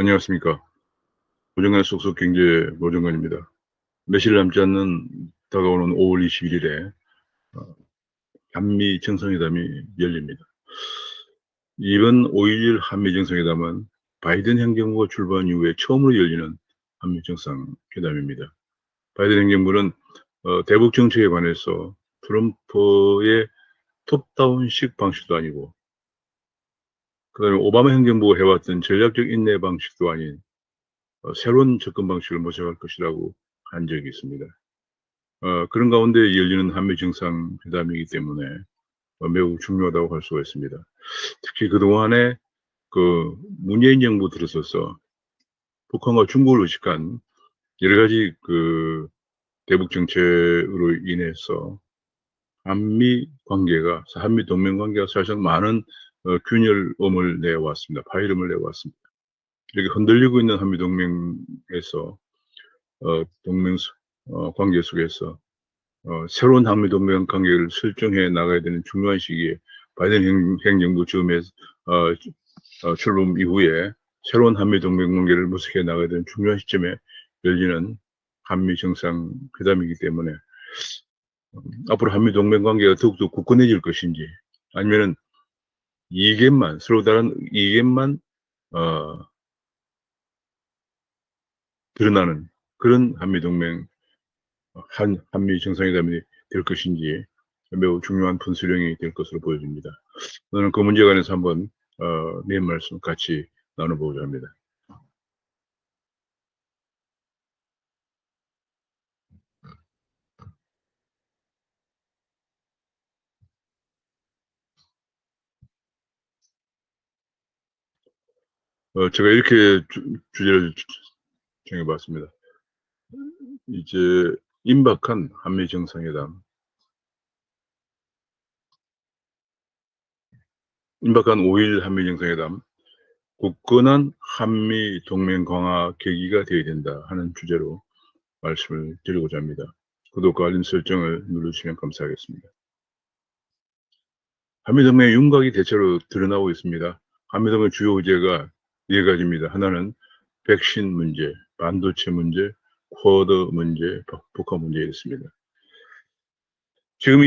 안녕하십니까. 고정관 속속 경제 노정관입니다. 며칠 남지 않는 다가오는 5월 21일에 한미 정상회담이 열립니다. 이번 5.11 한미 정상회담은 바이든 행정부가 출범한 이후에 처음으로 열리는 한미 정상회담입니다. 바이든 행정부는 대북 정책에 관해서 트럼프의 톱다운식 방식도 아니고, 그다음에 오바마 행정부가 해왔던 전략적 인내 방식도 아닌 새로운 접근 방식을 모색할 것이라고 한 적이 있습니다. 그런 가운데 열리는 한미 정상회담이기 때문에 매우 중요하다고 할 수가 있습니다. 특히 그동안에 문재인 정부 들어서서 북한과 중국을 의식한 여러 가지 대북 정책으로 인해서 한미 동맹 관계가 사실상 많은 균열음을 내왔습니다. 파열음을 내왔습니다. 이렇게 흔들리고 있는 한미 동맹에서 동맹 관계 속에서 새로운 한미동맹 관계를 설정해 나가야 되는 중요한 시기에 바이든 행정부 처음에 출범 이후에 새로운 한미동맹 관계를 모색해 나가야 되는 중요한 시점에 열리는 한미 정상회담이기 때문에 앞으로 한미동맹 관계가 더욱더 굳건해질 것인지 아니면은 서로 다른 이견만 드러나는 그런 한미 정상회담이 될 것인지 매우 중요한 분수령이 될 것으로 보여집니다. 오늘 그 문제에 관해서 한번 내 말씀 같이 나눠보고자 합니다. 제가 이렇게 주제를 정해봤습니다. 이제 임박한 한미 정상회담, 임박한 5일 한미 정상회담, 굳건한 한미 동맹 강화 계기가 되어야 된다 하는 주제로 말씀을 드리고자 합니다. 구독과 알림 설정을 눌러주시면 감사하겠습니다. 한미동맹의 윤곽이 대체로 드러나고 있습니다. 한미동맹 주요 의제가 네 가지입니다. 하나는 백신 문제, 반도체 문제, 쿼드 문제, 북한 문제였습니다. 지금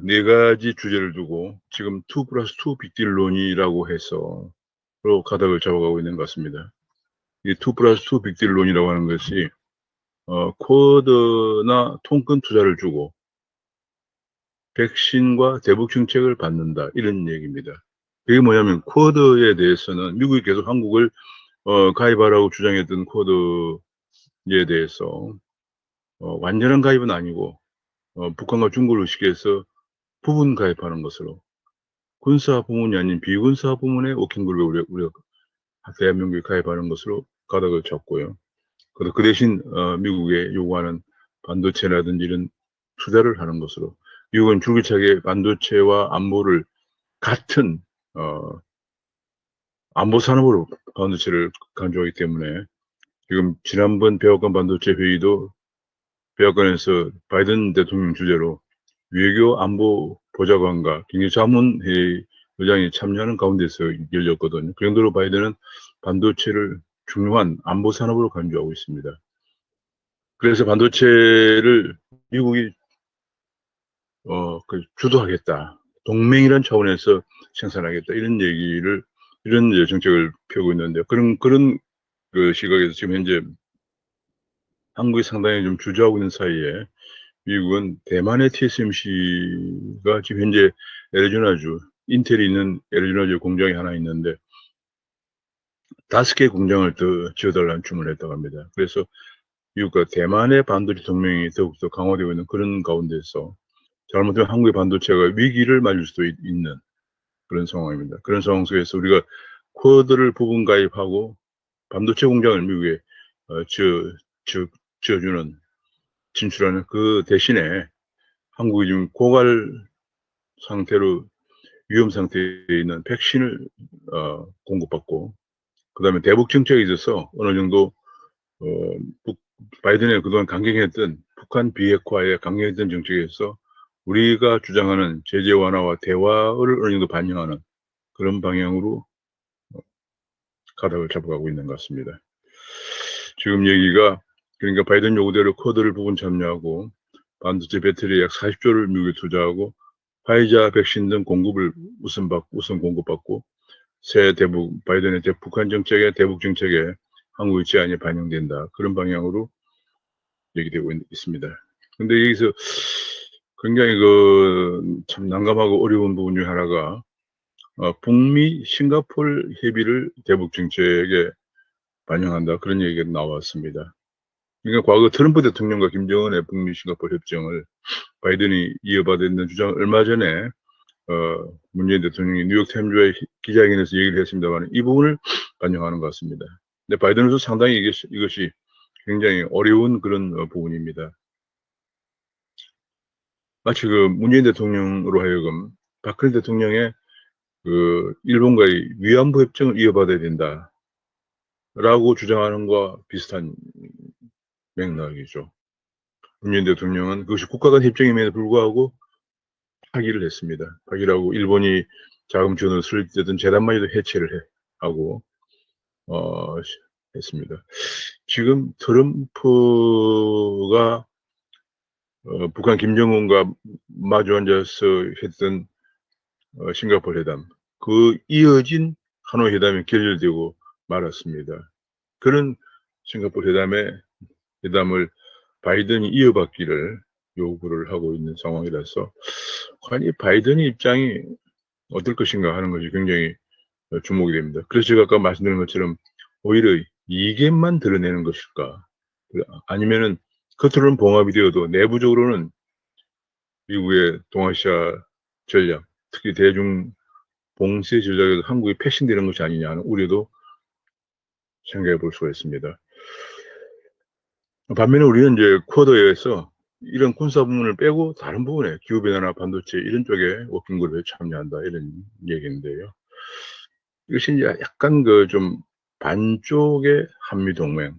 네 가지 주제를 두고 지금 2+2 빅딜론이라고 해서 서로 가닥을 잡아가고 있는 것 같습니다. 이 2+2 빅딜론이라고 하는 것이 쿼드나 통근 투자를 주고 백신과 대북 정책을 받는다 이런 얘기입니다. 그게 뭐냐면 쿼드에 대해서는 미국이 계속 한국을 가입하라고 주장했던 쿼드에 대해서 완전한 가입은 아니고 북한과 중국을 의식해서 부분 가입하는 것으로 군사 부문이 아닌 비군사 부문의 워킹그룹에 우리가 대한민국이 가입하는 것으로 가닥을 잡고요. 그 대신 미국에 요구하는 반도체라든지 이런 투자를 하는 것으로 미국은 줄기차게 반도체와 안보를 같은 안보 산업으로 반도체를 강조하기 때문에 지금 지난번 백악관 반도체 회의도 백악관에서 바이든 대통령 주재로 외교 안보 보좌관과 경제자문회의 의장이 참여하는 가운데서 열렸거든요. 그 정도로 바이든은 반도체를 중요한 안보 산업으로 강조하고 있습니다. 그래서 반도체를 미국이 주도하겠다. 동맹이란 차원에서 생산하겠다. 이런 정책을 펴고 있는데, 그런 그 시각에서 지금 현재 한국이 상당히 좀 주저하고 있는 사이에 미국은 대만의 TSMC가 지금 현재 애리조나주, 인텔이 있는 애리조나주 공장이 하나 있는데 5개 공장을 더 지어달라는 주문을 했다고 합니다. 그래서 미국과 대만의 반도체 동맹이 더욱더 강화되고 있는 그런 가운데서 잘못하면 한국의 반도체가 위기를 맞을 수도 있는 그런 상황입니다. 그런 상황 속에서 우리가 쿼드를 부분 가입하고 반도체 공장을 미국에 지어주는 진출하는 그 대신에 한국이 지금 고갈 상태로 위험 상태에 있는 백신을 공급받고 그다음에 대북 정책에 있어서 어느 정도 바이든의 그동안 강경했던 북한 비핵화에 강경했던 정책에서 우리가 주장하는 제재 완화와 대화를 어느 정도 반영하는 그런 방향으로 가닥을 잡아가고 있는 것 같습니다. 지금 얘기가 그러니까 바이든 요구대로 쿼드를 부분 참여하고 반도체 배터리 약 40조를 미국에 투자하고 화이자 백신 등 공급을 우선 공급받고 새 바이든의 북한 정책에 대북 정책에 한국의 제안이 반영된다. 그런 방향으로 얘기되고 있습니다. 근데 여기서 굉장히 참 난감하고 어려운 부분 중 하나가 북미 싱가포르 협의를 대북 정책에 반영한다. 그런 얘기가 나왔습니다. 그러니까 과거 트럼프 대통령과 김정은의 북미 싱가포르 협정을 바이든이 이어받았는 주장을 얼마 전에 문재인 대통령이 뉴욕타임즈의 기자회견에서 얘기를 했습니다만 이 부분을 반영하는 것 같습니다. 근데 바이든으로서 상당히 이것이 굉장히 어려운 그런 부분입니다. 마치 문재인 대통령으로 하여금 박근혜 대통령의 일본과의 위안부 협정을 이어받아야 된다라고 주장하는 것과 비슷한 맥락이죠. 문재인 대통령은 그것이 국가 간 협정임에도 불구하고 파기를 했습니다. 파기를 하고 일본이 자금 지원을 수립되던 재단만이도 해체를 하고 했습니다. 지금 트럼프가 북한 김정은과 마주 앉아서 했던 싱가포르 회담, 그 이어진 하노이 회담이 결렬되고 말았습니다. 그런 싱가포르 회담을 바이든이 이어받기를 요구를 하고 있는 상황이라서 과연 이 바이든의 입장이 어떨 것인가 하는 것이 굉장히 주목이 됩니다. 그래서 제가 아까 말씀드린 것처럼 오히려 이익만 드러내는 것일까? 아니면은 겉으로는 봉합이 되어도 내부적으로는 미국의 동아시아 전략, 특히 대중 봉쇄 전략에도 한국이 패싱되는 것이 아니냐 하는 우려도 생각해 볼 수가 있습니다. 반면에 우리는 이제 쿼드에서 이런 군사 부문을 빼고 다른 부분에 기후변화나 반도체 이런 쪽에 워킹그룹에 참여한다 이런 얘기인데요. 이것이 이제 약간 좀 반쪽의 한미동맹,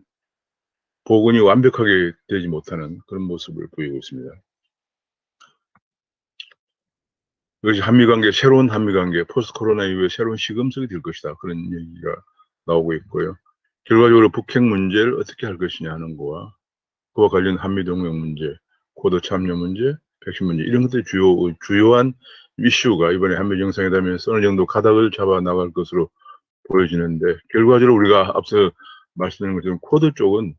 복원이 완벽하게 되지 못하는 그런 모습을 보이고 있습니다. 이것이 새로운 한미관계, 포스트 코로나 이후에 새로운 시금석이 될 것이다. 그런 얘기가 나오고 있고요. 결과적으로 북핵 문제를 어떻게 할 것이냐 하는 거와 그와 관련 한미동맹 문제, 쿼드 참여 문제, 백신 문제 이런 것들이 주요한 이슈가 이번에 한미 정상회담에서 어느 정도 가닥을 잡아 나갈 것으로 보여지는데 결과적으로 우리가 앞서 말씀드린 것처럼 쿼드 쪽은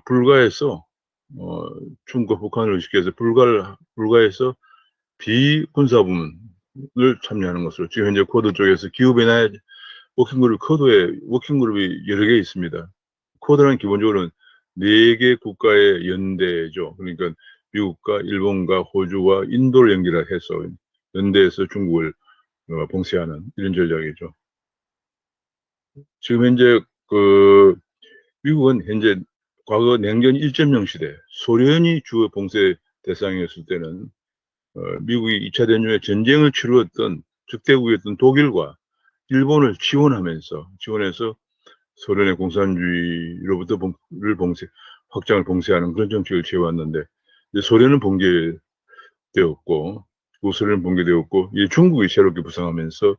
불가에서 중국 북한을 의식해서 불가에서 비군사 부문을 참여하는 것으로 지금 현재 쿼드 쪽에서 기후변화의 워킹그룹이 여러 개 있습니다. 쿼드는 기본적으로는 4개 국가의 연대죠. 그러니까 미국과 일본과 호주와 인도를 연결해서 연대해서 중국을 봉쇄하는 이런 전략이죠. 지금 현재 미국은 현재 과거 냉전 1.0 시대 소련이 주 봉쇄 대상이었을 때는 미국이 2차 대전에 전쟁을 치루었던 적대국이었던 독일과 일본을 지원해서 소련의 공산주의로부터 확장을 봉쇄하는 그런 정책을 취해왔는데 소련은 붕괴되었고 소련은 붕괴되었고 중국이 새롭게 부상하면서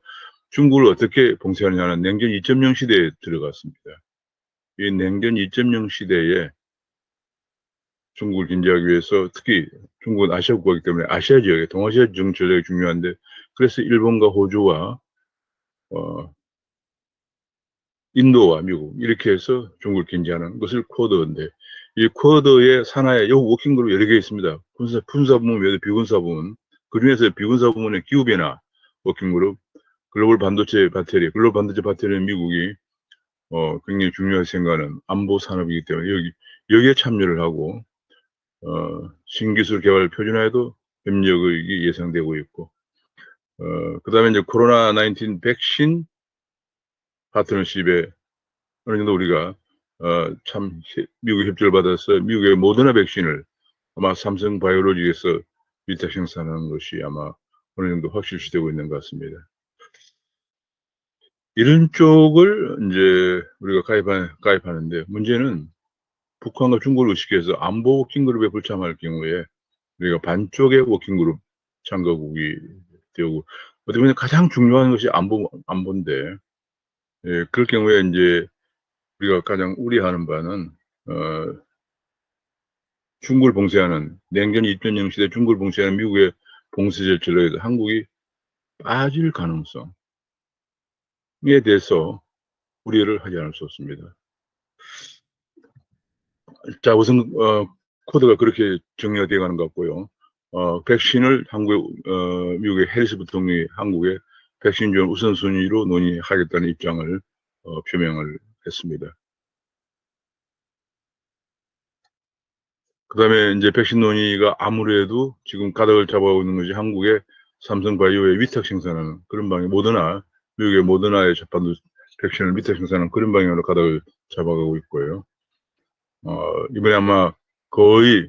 중국을 어떻게 봉쇄하느냐는 냉전 2.0 시대에 들어갔습니다. 이 냉전 2.0 시대에 중국을 견제하기 위해서 특히 중국은 아시아 국가이기 때문에 아시아 지역에 동아시아 전략이 중요한데 그래서 일본과 호주와 인도와 미국 이렇게 해서 중국을 견제하는 것을 쿼드인데 이 쿼드의 산하에 워킹그룹 여러 개 있습니다. 군사 부문 외에도 비군사 부문 그중에서 비군사 부문의 기후변화 워킹그룹 글로벌 반도체 배터리는 미국이 굉장히 중요하게 생각하는 안보 산업이기 때문에 여기에 참여를 하고 신기술 개발 표준화에도 협력이 예상되고 있고 그 다음에 이제 코로나 19 백신 파트너십에 어느 정도 우리가 미국의 협조를 받아서 미국의 모더나 백신을 아마 삼성 바이오로직에서 위탁 생산하는 것이 아마 어느 정도 확실시되고 있는 것 같습니다. 이런 쪽을 이제 우리가 가입하는데 문제는 북한과 중국을 의식해서 안보 워킹그룹에 불참할 경우에 우리가 반쪽의 워킹그룹 참가국이 되고 어떻게 보면 가장 중요한 것이 안보인데 예, 그럴 경우에 이제 우리가 가장 우려하는 바는 중국을 봉쇄하는 냉전 2.0 시대 중국을 봉쇄하는 미국의 봉쇄 절차로 해서 한국이 빠질 가능성에 대해서 우려를 하지 않을 수 없습니다. 자, 우선 코드가 그렇게 정리가 되어 가는 것 같고요. 백신을 미국의 해리스 부통령이 한국에 백신 지원 우선순위로 논의하겠다는 입장을 표명을 했습니다. 그 다음에 이제 백신 논의가 아무래도 지금 가닥을 잡아오고 있는 것이 한국의 삼성바이오의 위탁 생산하는 그런 방향, 미국의 모더나의 재판도 백신을 위탁 생산하는 그런 방향으로 가닥을 잡아가고 있고요. 이번에 아마 거의,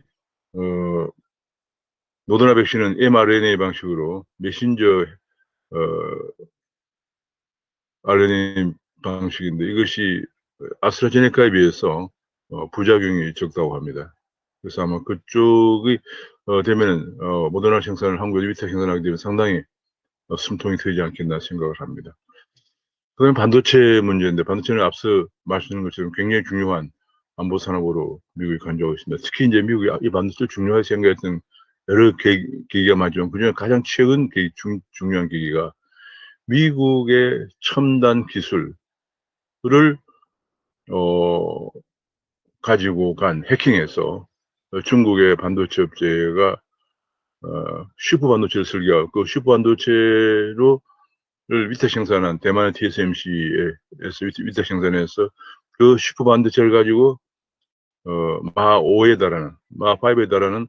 모더나 백신은 mRNA 방식으로 메신저, RNA 방식인데 이것이 아스트라제네카에 비해서 부작용이 적다고 합니다. 그래서 아마 그쪽이 되면은 모더나 생산을 한국에 위탁 생산하게 되면 상당히 숨통이 트이지 않겠나 생각을 합니다. 그다음에 반도체 문제인데 반도체는 앞서 말씀드린 것처럼 굉장히 중요한 안보 산업으로 미국이 간주하고 있습니다. 특히 이제 미국이 이 반도체를 중요하게 생각했던 여러 계기가 많지만 그중에 가장 최근 중요한 계기가 미국의 첨단 기술을 가지고 간 해킹해서 중국의 반도체 업체가 슈퍼 반도체를 설계하고 그 슈퍼 반도체를 위탁 생산한 대만의 TSMC에서 위탁 생산해서 그 슈퍼 반도체를 가지고 마5에 달하는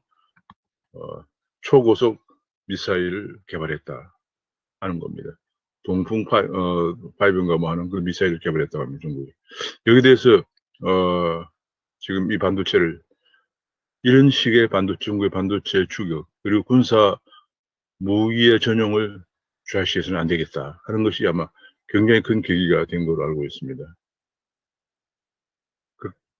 초고속 미사일을 개발했다 하는 겁니다. 동풍 5인가 뭐 하는 그 미사일을 개발했다고 합니다, 중국이. 여기에 대해서 지금 이 반도체를 이런 식의 중국의 반도체 추격 그리고 군사 무기의 전용을 좌시해서는 안 되겠다 하는 것이 아마 굉장히 큰 계기가 된 걸로 알고 있습니다.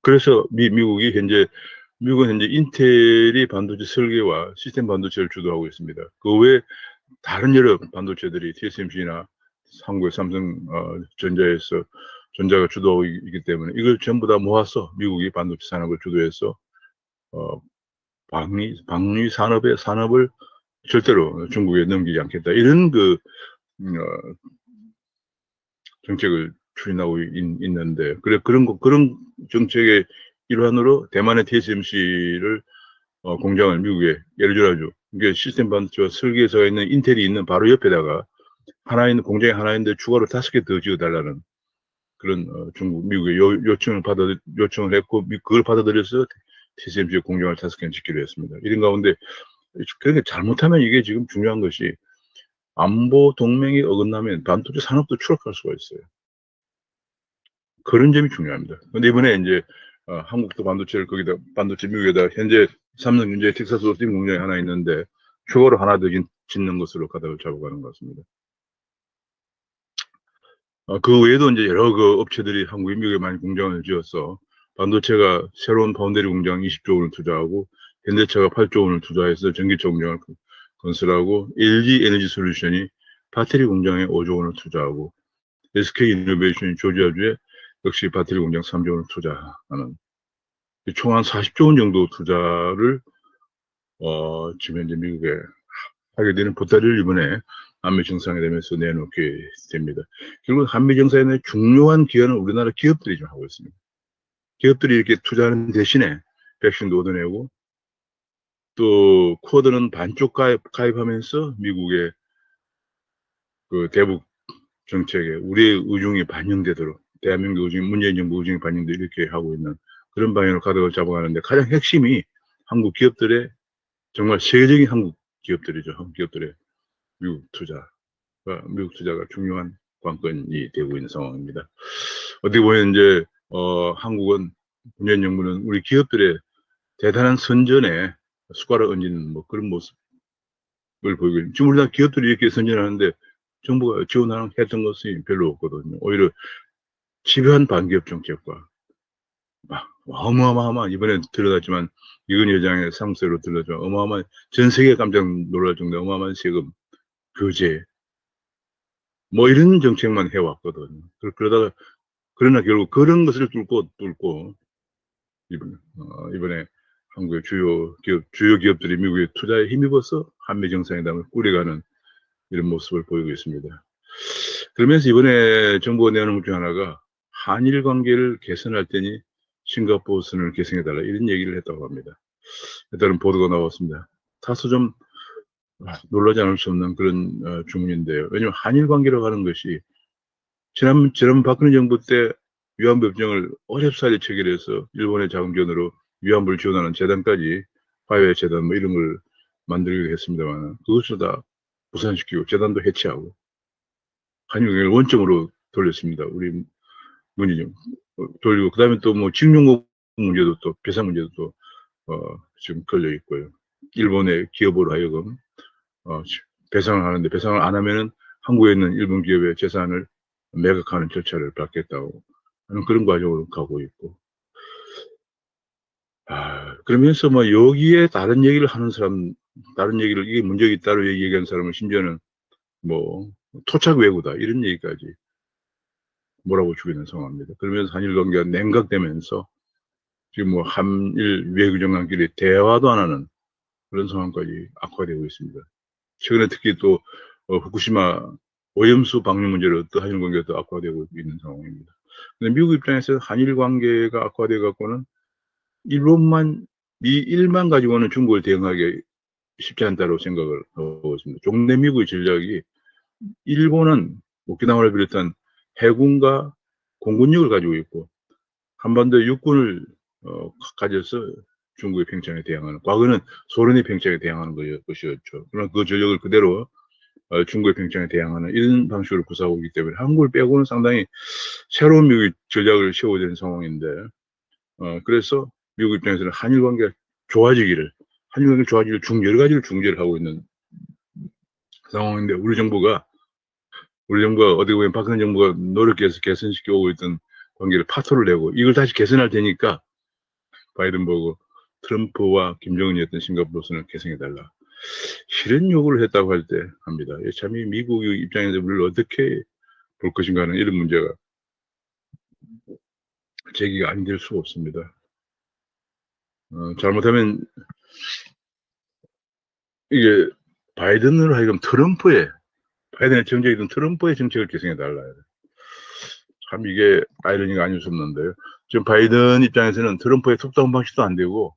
그래서 미국은 현재 인텔이 반도체 설계와 시스템 반도체를 주도하고 있습니다. 그 외에 다른 여러 반도체들이 TSMC나 한국의 삼성 전자가 주도하고 있기 때문에 이걸 전부 다 모아서 미국이 반도체 산업을 주도해서 방위 산업을 절대로 중국에 넘기지 않겠다. 이런 정책을 추진하고 있는데, 그런 정책의 일환으로 대만의 TSMC를, 공장을 미국에, 예를 들어가지고, 이게 시스템 반도체와 설계서가 있는 인텔이 있는 바로 옆에다가 공장이 하나 있는데 추가로 5개 더 지어달라는 그런, 미국의 요청을 했고, 그걸 받아들여서 TSMC 공장을 5개는 짓기로 했습니다. 이런 가운데, 그러니까 잘못하면 이게 지금 중요한 것이 안보 동맹이 어긋나면 반도체 산업도 추락할 수가 있어요. 그런 점이 중요합니다. 근데 이번에 이제 한국도 반도체 미국에다 현재 삼성 현재 텍사스 오스틴 공장이 하나 있는데 추가로 하나 더 짓는 것으로 가닥을 잡아가는 것 같습니다. 그 외에도 이제 여러 업체들이 한국에 미국에 많이 공장을 지어서 반도체가 새로운 파운드리 공장 20조 원을 투자하고 현대차가 8조 원을 투자해서 전기차 공장을 건설하고 LG 에너지 솔루션이 배터리 공장에 5조 원을 투자하고 SK 이노베이션이 조지아주에 역시 배터리 공장 3조 원을 투자하는 총 한 40조 원 정도 투자를 지금 현재 미국에 하게 되는 보따리를 이번에 한미 정상회담에서 내놓게 됩니다. 결국 한미 정상회담의 중요한 기여는 우리나라 기업들이 좀 하고 있습니다. 기업들이 이렇게 투자하는 대신에 백신도 얻어내고 또 쿼드는 반쪽 가입하면서 미국의 그 대북 정책에 우리의 의중이 반영되도록 대한민국 의중, 문재인 정부 의중이 반영되도록 이렇게 하고 있는 그런 방향으로 가닥을 잡아가는데 가장 핵심이 한국 기업들의 정말 세계적인 한국 기업들이죠. 한국 기업들의 미국 투자가 중요한 관건이 되고 있는 상황입니다. 어떻게 보면 이제 한국은 문재인 정부는 우리 기업들의 대단한 선전에 숟가락 얹는 뭐 그런 모습을 보이고 있는. 지금 우리나라 기업들이 이렇게 선전하는데 정부가 지원했던 것이 별로 없거든요. 오히려 집요한 반기업 정책과 어마어마한 이번에 들어갔지만 이건희 회장의 상세로 들어죠. 어마어마한 전 세계 깜짝 놀랄 정도 어마어마한 세금, 규제 뭐 이런 정책만 해왔거든요. 그러나 결국 그런 것을 뚫고 이번에 한국의 주요 기업들이 미국에 투자에 힘입어서 한미 정상회담을 꾸려가는 이런 모습을 보이고 있습니다. 그러면서 이번에 정부가 내놓은 것 중 하나가 한일 관계를 개선할 테니 싱가포르 선을 개선해달라 이런 얘기를 했다고 합니다. 일단은 보도가 나왔습니다. 다소 좀 놀라지 않을 수 없는 그런 주문인데요. 왜냐하면 한일 관계라고 하는 것이 지난 박근혜 정부 때 위안부 협정을 어렵사리 체결해서 일본의 자금전으로 위안부를 지원하는 재단까지 화해 재단 뭐 이런 걸 만들기도 했습니다만 그것을 다 무산시키고 재단도 해체하고 한일 관계를 원점으로 돌렸습니다. 우리 문의좀 돌리고 그다음에 또 뭐 징용국 문제도 또 배상 문제도 또 지금 걸려 있고요. 일본의 기업으로 하여금 배상을 하는데 배상을 안 하면은 한국에 있는 일본 기업의 재산을 매각하는 절차를 밟겠다고 하는 그런 과정으로 가고 있고. 그러면서 뭐 여기에 다른 얘기를 하는 사람, 다른 얘기를 이게 문제가 있다고 얘기하는 사람은 심지어는 뭐 토착 외구다 이런 얘기까지 몰아붙이고 있는 상황입니다. 그러면서 한일 관계가 냉각되면서 지금 뭐 한일 외교장관끼리 대화도 안 하는 그런 상황까지 악화되고 있습니다. 최근에 특히 또 후쿠시마 오염수 방류 문제로 또 한일 관계가 더 악화되고 있는 상황입니다. 근데 미국 입장에서 한일 관계가 악화돼 갖고는 미일만 가지고는 중국을 대응하기 쉽지 않다고 생각을 하고 있습니다. 종래 미국의 전략이 일본은 오키나와를 비롯한 해군과 공군력을 가지고 있고 한반도에 육군을 가져서 중국의 팽창에 대항하는, 과거는 소련의 팽창에 대항하는 것이었죠. 그러나 그 전력을 그대로 중국의 팽창에 대항하는 이런 방식으로 구사하고 있기 때문에 한국을 빼고는 상당히 새로운 미국의 전략을 세워야 되는 상황인데, 그래서 미국 입장에서는 한일 관계가 좋아지기를 여러 가지를 중재를 하고 있는 상황인데, 우리 정부가 어떻게 보면 박근혜 정부가 노력해서 개선시켜 오고 있던 관계를 파토를 내고 이걸 다시 개선할 테니까 바이든 보고 트럼프와 김정은이었던 싱가포르선을 개선해달라 이런 요구를 했다고 할 때 합니다. 참 이 미국 입장에서 우리를 어떻게 볼 것인가 하는 이런 문제가 제기가 안 될 수가 없습니다. 잘못하면 이게 바이든으로 하여금 바이든의 정책이든 트럼프의 정책을 개선해달라. 참 이게 아이러니가 아닐 수 없는데요. 지금 바이든 입장에서는 트럼프의 톱다운 방식도 안 되고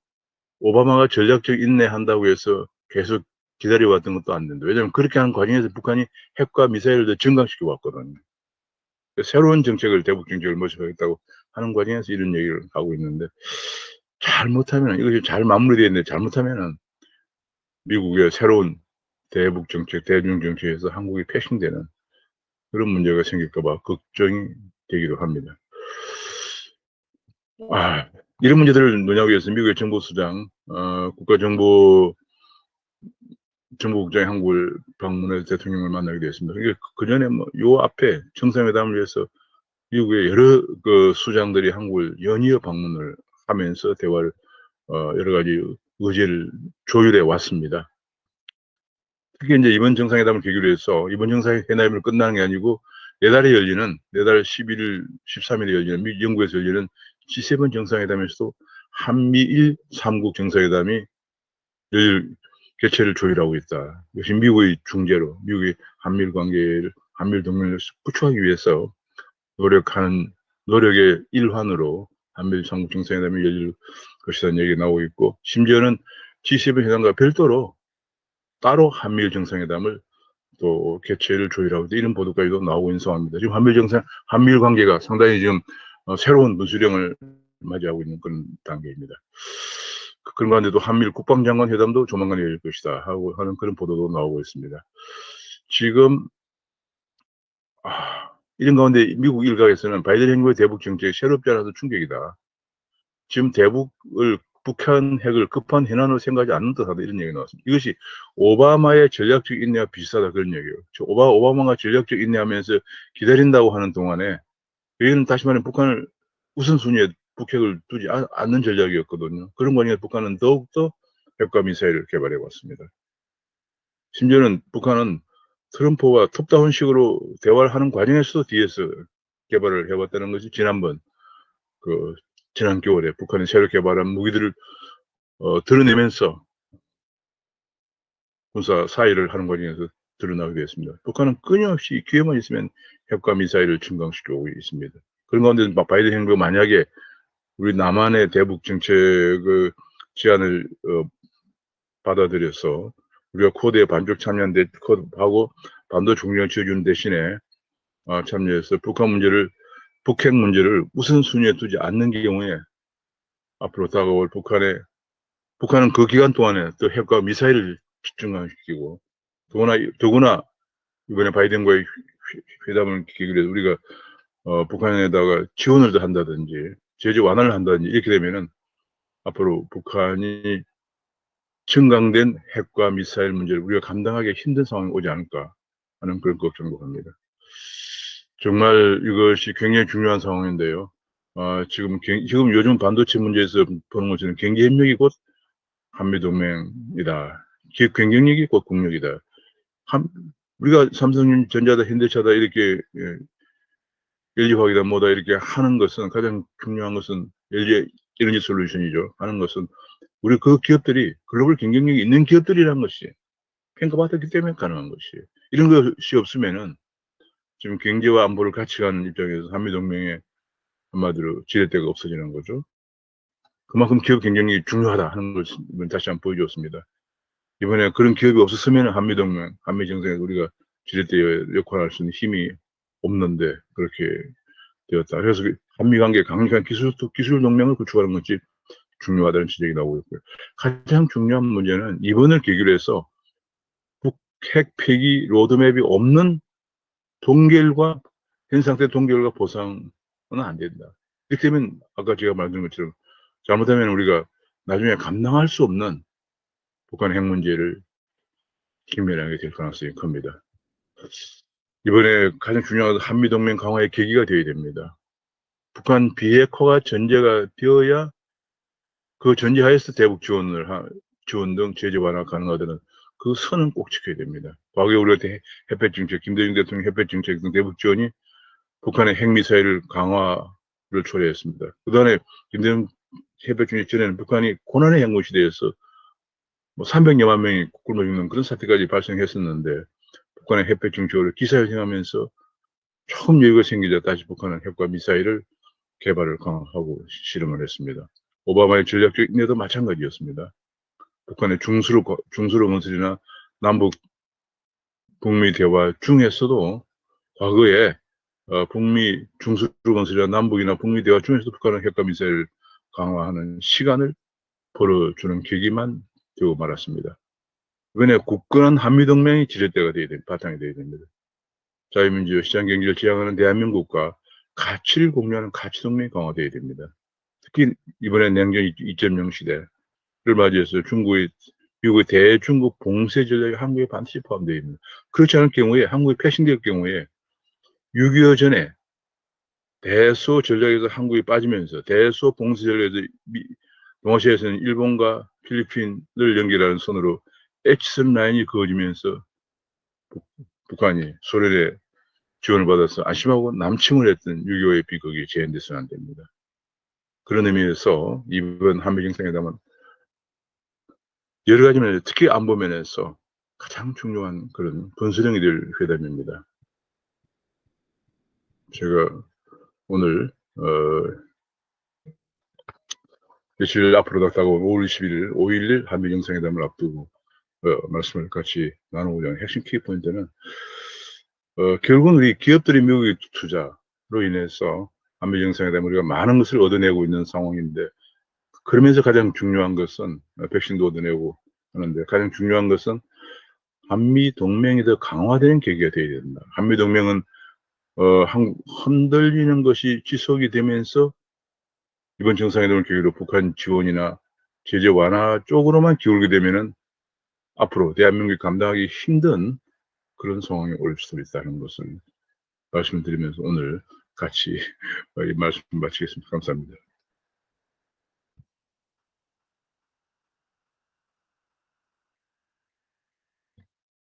오바마가 전략적 인내한다고 해서 계속 기다려왔던 것도 안 된다. 왜냐하면 그렇게 하는 과정에서 북한이 핵과 미사일을 증강시켜 왔거든요. 새로운 정책을, 대북 정책을 모집하겠다고 하는 과정에서 이런 얘기를 하고 있는데, 잘못하면, 이것이 잘 마무리되어 있는데, 잘못하면은 미국의 새로운 대북 정책, 대중 정책에서 한국이 패싱되는 그런 문제가 생길까봐 걱정이 되기도 합니다. 이런 문제들을 논의하기 위해서 미국의 정보수장, 정보국장이 한국을 방문해서 대통령을 만나게 되었습니다. 이게 그 전에 요 앞에 정상회담을 위해서 미국의 여러 수장들이 한국을 연이어 방문을 하면서 대화를 여러 가지 의제를 조율해 왔습니다. 특히 이제 이번 정상회담을 계기로 해서 이번 정상회담을 끝나는 게 아니고 내달 11일, 13일에 열리는 영국에서 열리는 G7 정상회담에서도 한미일 3국 정상회담이 개최를 조율하고 있다. 이것이 미국의 중재로 미국의 한미일 동맹을 구축하기 위해서 노력의 일환으로 한미일 3국 정상회담이 열릴 것이라는 얘기가 나오고 있고, 심지어는 G7 회담과 별도로 따로 한미일 정상회담을 또 개최를 조율하고 있다. 이런 보도까지도 나오고 있는 상황입니다. 지금 한미일 관계가 상당히 지금 새로운 분수령을 맞이하고 있는 그런 단계입니다. 그런 가운데도 한미일 국방장관 회담도 조만간 열릴 것이다 하고 하는 그런 보도도 나오고 있습니다. 지금 이런 가운데 미국 일각에서는 바이든 행정부의 대북 정책이 새롭지 않아서 충격이다. 지금 북한 핵을 급한 현안으로 생각하지 않는 듯하다 이런 얘기가 나왔습니다. 이것이 오바마의 전략적 인내와 비슷하다 그런 얘기예요. 오바마가 전략적 인내하면서 기다린다고 하는 동안에 여기는 다시 말하면 북한을 우선순위에 북핵을 두지 않는 전략이었거든요. 그런 과정에서 북한은 더욱더 핵과 미사일을 개발해 왔습니다. 심지어는 북한은 트럼프와 톱다운식으로 대화를 하는 과정에서도 뒤에서 개발을 해왔다는 것이 지난번 지난 겨울에 북한이 새로 개발한 무기들을 드러내면서 군사 사의를 하는 과정에서 드러나게 되었습니다. 북한은 끊임없이 기회만 있으면 핵과 미사일을 증강시키고 있습니다. 그런 가운데 바이든 행정부가 만약에 우리 남한의 대북 정책의 제안을 받아들여서 우리가 쿼드에 반쪽 참여한 쿼드하고 반도 종전을 지어주는 대신에 참여해서 북핵 문제를 우선순위에 두지 않는 경우에 앞으로 다가올 북한은 그 기간 동안에 또 핵과 미사일을 증강시키고 더구나 이번에 바이든과의 회담을 계기로 해서 우리가 북한에다가 지원을 더 한다든지 제재 완화를 한다든지 이렇게 되면은 앞으로 북한이 증강된 핵과 미사일 문제를 우리가 감당하기 힘든 상황이 오지 않을까 하는 그런 걱정도 합니다. 정말 이것이 굉장히 중요한 상황인데요. 지금 요즘 반도체 문제에서 보는 것처럼 경제 협력이 곧 한미동맹이다. 기업 경쟁력이 곧 국력이다. 우리가 삼성전자다, 현대차다 이렇게 LG화학이다 뭐다 이렇게 하는 것은 가장 중요한 것은 LG 에너지 솔루션이죠. 하는 것은 우리 그 기업들이 글로벌 경쟁력이 있는 기업들이라는 것이 평가받았기 때문에 가능한 것이에요. 이런 것이 없으면은 지금 경제와 안보를 같이 가는 입장에서 한미동맹에 한마디로 지렛대가 없어지는 거죠. 그만큼 기업 경쟁력이 중요하다 하는 것을 다시 한번 보여주었습니다. 이번에 그런 기업이 없었으면 한미동맹, 한미정상에서 우리가 지렛대 역할을 할 수 있는 힘이 없는데 그렇게 되었다. 그래서 한미관계 강력한 기술 동맹을 구축하는 것이 중요하다는 지적이 나오고 있고요. 가장 중요한 문제는 이번을 계기로 해서 북핵 폐기 로드맵이 없는 현 상태 동결과 보상은 안 된다. 이렇게 되면 아까 제가 말씀드린 것처럼 잘못하면 우리가 나중에 감당할 수 없는 북한 핵 문제를 직면하게 될 가능성이 큽니다. 이번에 가장 중요한 한미동맹 강화의 계기가 되어야 됩니다. 북한 비핵화가 전제가 되어야 그 전제하에서 대북 지원 등 제재 완화 가능하다는 그 선은 꼭 지켜야 됩니다. 과거에 우리가 해패 정책, 김대중 대통령 해패 정책 등 대북 지원이 북한의 핵미사일 강화를 초래했습니다. 그다음에 김대중 해패 정책 전에는 북한이 고난의 핵무 시대에서 300여만 명이 굶어 죽는 그런 사태까지 발생했었는데 북한의 해패 정책을 기사회생하면서 조금 여유가 생기자 다시 북한은 핵과 미사일을 개발을 강화하고 실험을 했습니다. 오바마의 전략적 인내도 마찬가지였습니다. 북한의 중수로 건설이나 남북 북미 대화 중에서도 과거에 북미 중수로 건설이나 남북이나 북미 대화 중에서도 북한은 핵과 미사일을 강화하는 시간을 벌어주는 계기만 되고 말았습니다. 이번에 굳건한 한미동맹이 지렛대가 바탕이 되어야 됩니다. 자유민주주의 시장 경제를 지향하는 대한민국과 가치를 공유하는 가치동맹이 강화되어야 됩니다. 특히 이번에 냉전 2.0 시대를 맞이해서 미국의 대중국 봉쇄 전략이 한국에 반드시 포함되어 있습니다. 그렇지 않을 경우에 한국이 패싱될 경우에 6.25 전에 대소 전략에서 한국이 빠지면서 대소 봉쇄 전략에서 동아시아에서는 일본과 필리핀을 연결하는 선으로 H선 라인이 그어지면서 북한이 소련의 지원을 받아서 안심하고 남침을 했던 6.25의 비극이 재현돼서는 안 됩니다. 그런 의미에서 이번 한미정상회담은 여러 가지 면에서 특히 안보 면에서 가장 중요한 그런 분수령이 될 회담입니다. 제가 오늘 며칠 앞으로 다가온 5월 21일, 5.11 한미정상회담을 앞두고 말씀을 같이 나누고자 하는 핵심 키포인트는 결국은 우리 기업들이 미국의 투자로 인해서 한미정상회담 우리가 많은 것을 얻어내고 있는 상황인데 그러면서 가장 중요한 것은 백신도 얻어내고 하는데 가장 중요한 것은 한미동맹이 더 강화되는 계기가 되어야 된다. 한미동맹은 흔들리는 것이 지속이 되면서 이번 정상회담을 계기로 북한 지원이나 제재 완화 쪽으로만 기울게 되면은 앞으로 대한민국이 감당하기 힘든 그런 상황이 올 수도 있다는 것을 말씀을 드리면서 오늘 같이 이 말씀 마치겠습니다. 감사합니다.